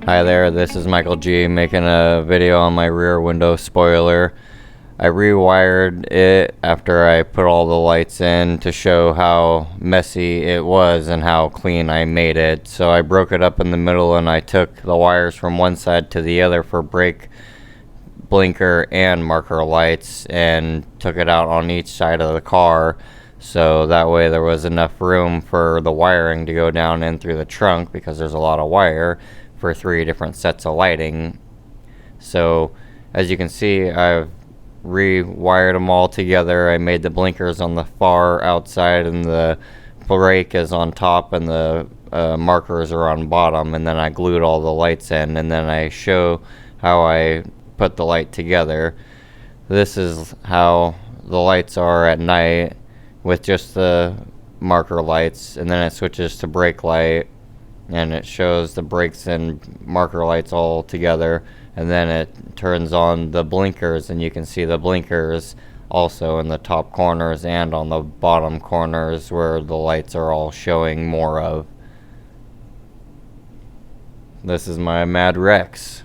Hi there, this is Michael G making a video on my rear window spoiler. I rewired it after I put all the lights in to show how messy it was and how clean I made it. So I broke it up in the middle and I took the wires from one side to the other for brake, blinker, and marker lights and took it out on each side of the car. So that way there was enough room for the wiring to go down in through the trunk, because there's a lot of wire for 3 different sets of lighting. So as you can see, I've rewired them all together. I made the blinkers on the far outside and the brake is on top and the markers are on bottom, and then I glued all the lights in, and then I show how I put the light together. This is how the lights are at night with just the marker lights, and then it switches to brake light and it shows the brakes and marker lights all together, and then it turns on the blinkers and you can see the blinkers also in the top corners and on the bottom corners where the lights are all showing more of. This is my MadWrex.